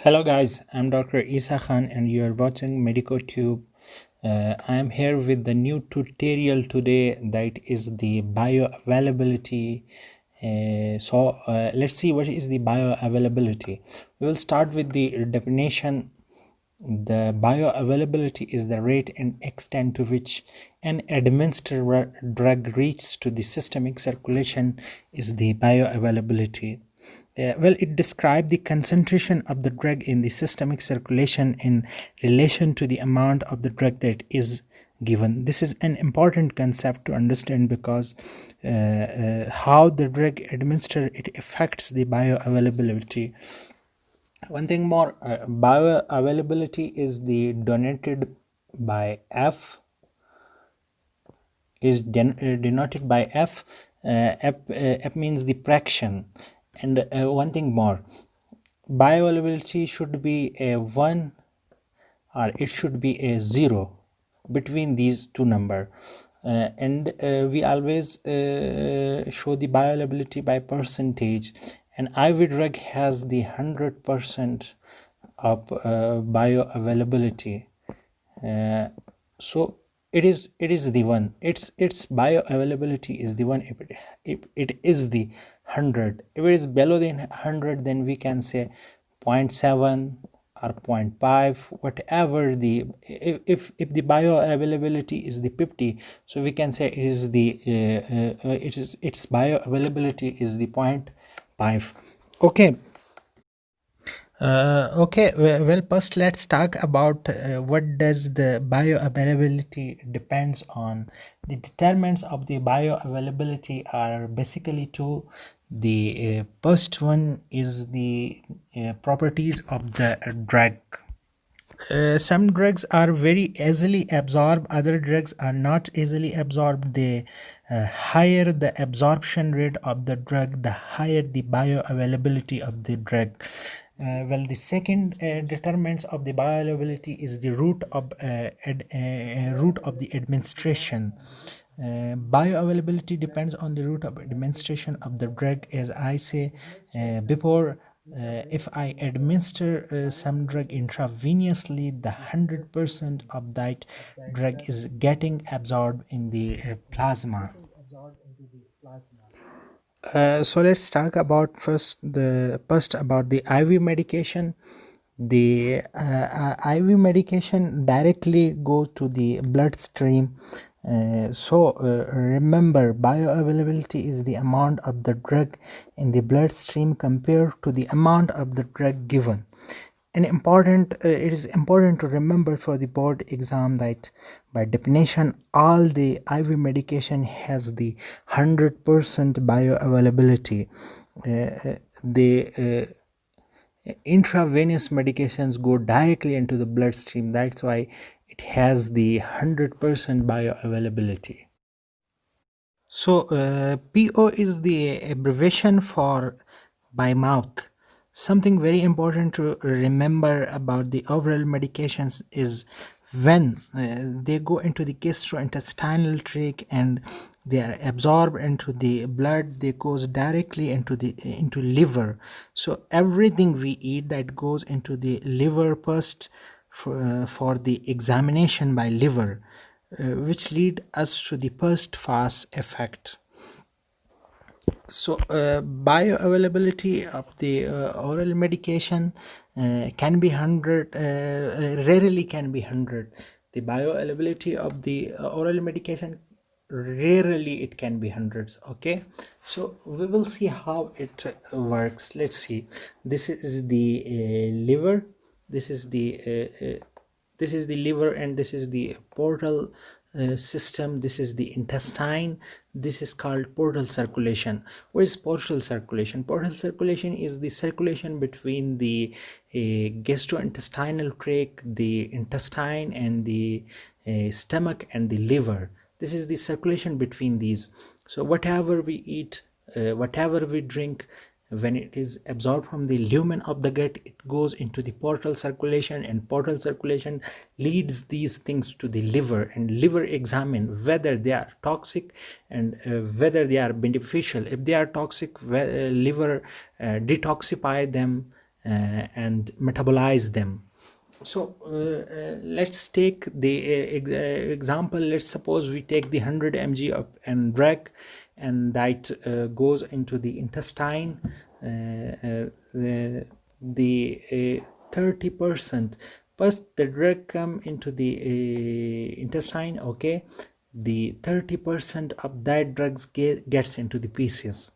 Hello guys, I'm Dr. Isa Khan and you are watching MedicoTube. I am here with the new tutorial today that is the bioavailability. Let's see what is the bioavailability. We will start with the definition. The bioavailability is the rate and extent to which an administered drug reaches to the systemic circulation is the bioavailability. It describes the concentration of the drug in the systemic circulation in relation to the amount of the drug that is given. This is an important concept to understand because how the drug administered it affects the bioavailability. One thing more, bioavailability is the denoted by F, denoted by F. F means the fraction. And one thing more, bioavailability should be a 1 or it should be a 0 between these two numbers. We always show the bioavailability by percentage, and IV drug has the 100% of bioavailability. So it is the one, its bioavailability is the one if it is the 100. If it is below the 100, then we can say 0.7 or 0.5, whatever the, if the bioavailability is the 50, so we can say it is the its bioavailability is the 0.5. Okay. Well, first let's talk about what does the bioavailability depends on. The determinants of the bioavailability are basically two. The first one is the properties of the drug. Some drugs are very easily absorbed, other drugs are not easily absorbed. The higher the absorption rate of the drug, the higher the bioavailability of the drug. The second determinants of the bioavailability is the route of the administration. Bioavailability depends on the route of administration of the drug. As I say before, if I administer some drug intravenously, the 100% of that drug is getting absorbed in the plasma. So let's talk about first about the IV medication. The IV medication directly go to the bloodstream. Remember, bioavailability is the amount of the drug in the bloodstream compared to the amount of the drug given. And it is important to remember for the board exam that by definition all the IV medication has the 100% bioavailability. The intravenous medications go directly into the bloodstream. That's why it has the 100% bioavailability. So PO is the abbreviation for by mouth. Something very important to remember about the oral medications is when they go into the gastrointestinal tract and they are absorbed into the blood, they goes directly into liver. So everything we eat that goes into the liver first for the examination by liver, which lead us to the first fast effect. So bioavailability of the oral medication can be 100, rarely can be 100. The bioavailability of the oral medication, rarely it can be hundreds. Okay, so we will see how it works. Let's see. This is the liver, this is the liver, and this is the portal system. This is the intestine. This is called portal circulation. What is portal circulation? Portal circulation is the circulation between the gastrointestinal tract, the intestine, and the stomach and the liver. This is the circulation between these. So whatever we eat, whatever we drink, when it is absorbed from the lumen of the gut, it goes into the portal circulation, and portal circulation leads these things to the liver, and liver examine whether they are toxic and whether they are beneficial. If they are toxic, liver detoxify them and metabolize them. So let's take the example. Let's suppose we take the 100 mg of and drug, and that goes into the intestine. The 30%, first the drug come into the intestine, okay, the 30% of that drugs gets into the pieces,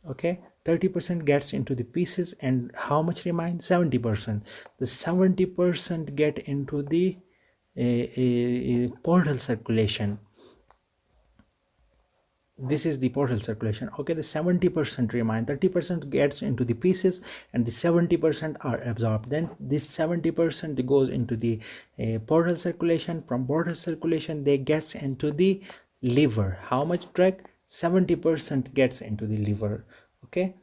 okay, 30% gets into the pieces, and how much remains? 70%. The 70% get into the portal circulation. This is the portal circulation, okay. The 70% remain, 30% gets into the pieces, and the 70% are absorbed. Then this 70% goes into the portal circulation. From portal circulation they gets into the liver. How much drug? 70% gets into the liver, okay.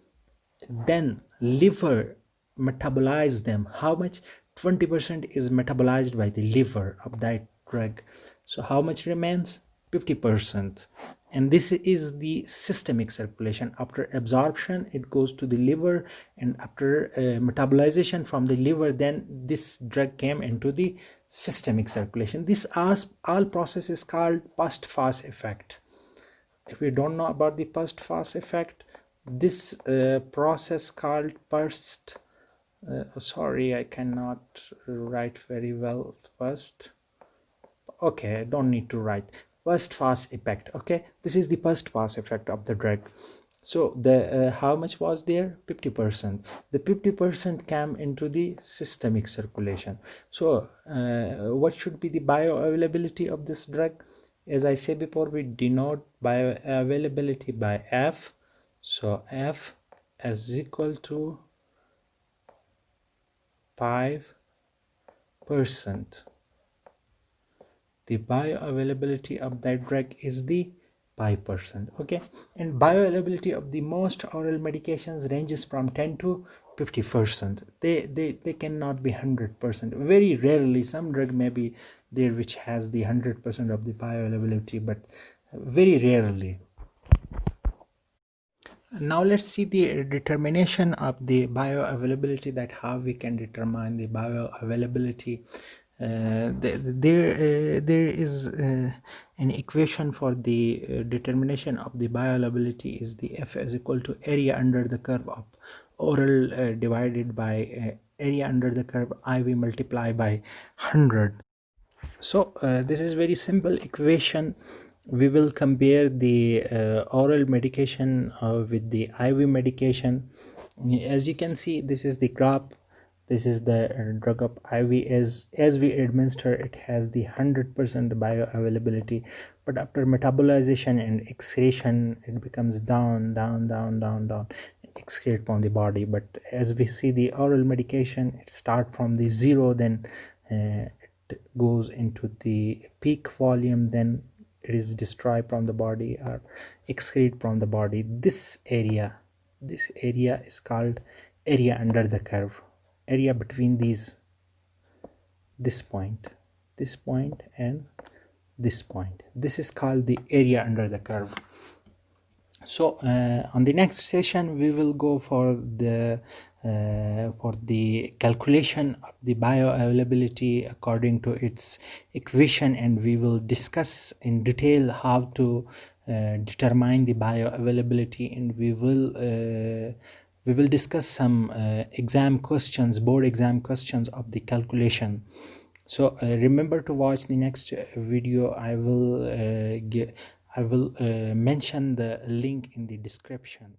Then liver metabolize them. How much? 20% is metabolized by the liver of that drug. So how much remains? 50%. And this is the systemic circulation. After absorption it goes to the liver, and after metabolization from the liver, then this drug came into the systemic circulation. This all process is called post-phase effect. If we don't know about the post-phase effect, this process called sorry, I cannot write very well first. Okay, I don't need to write post-phase effect, okay. This is the post-phase effect of the drug. So the how much was there? 50%. The 50% came into the systemic circulation. So what should be the bioavailability of this drug? As I said before, we denote bioavailability by F. So F is equal to 5%. The bioavailability of that drug is the 5%, okay. And bioavailability of the most oral medications ranges from 10 to 50%. They cannot be 100%. Very rarely some drug may be there which has the 100% of the bioavailability, but very rarely. Now let's see the determination of the bioavailability, that how we can determine the bioavailability. There is an equation for the determination of the bioavailability is the F is equal to area under the curve of oral divided by area under the curve IV multiplied by 100. So this is very simple equation. We will compare the oral medication with the IV medication. As you can see, this is the graph. This is the drug of IV. As we administer, it has the 100% bioavailability, but after metabolization and excretion, it becomes down, excrete from the body. But as we see the oral medication, it start from the zero, then it goes into the peak volume, then it is destroyed from the body or excrete from the body. This area is called area under the curve. Area between this point and this point, this is called the area under the curve. So on the next session we will go for the calculation of the bioavailability according to its equation, and we will discuss in detail how to determine the bioavailability, and we will discuss some exam questions, board exam questions of the calculation. So remember to watch the next video. I will mention the link in the description.